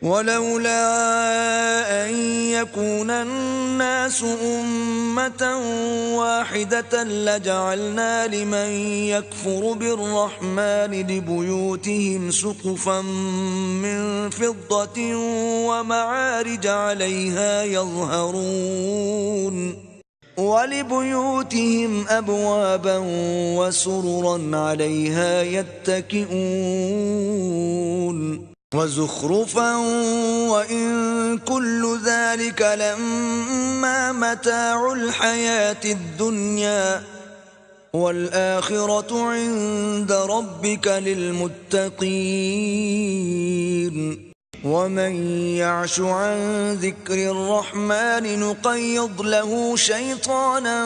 ولولا أن يكون الناس أمة واحدة لجعلنا لمن يكفر بالرحمن لبيوتهم سقفا من فضة ومعارج عليها يظهرون ولبيوتهم أبوابا وسررا عليها يتكئون وزخرفا وإن كل ذلك لما متاع الحياة الدنيا والآخرة عند ربك للمتقين ومن يعش عن ذكر الرحمن نقيض له شيطانا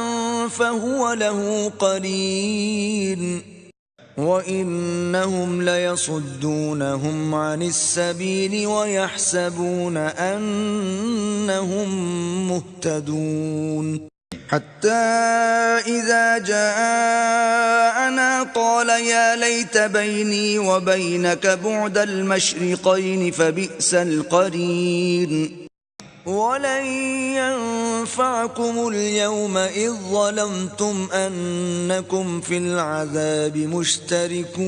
فهو له قرين وإنهم ليصدونهم عن السبيل ويحسبون أنهم مهتدون حتى إذا جاءنا قال يا ليت بيني وبينك بعد المشرقين فبئس القرين ولن ينفعكم اليوم إذ ظلمتم أنكم في العذاب مشتركون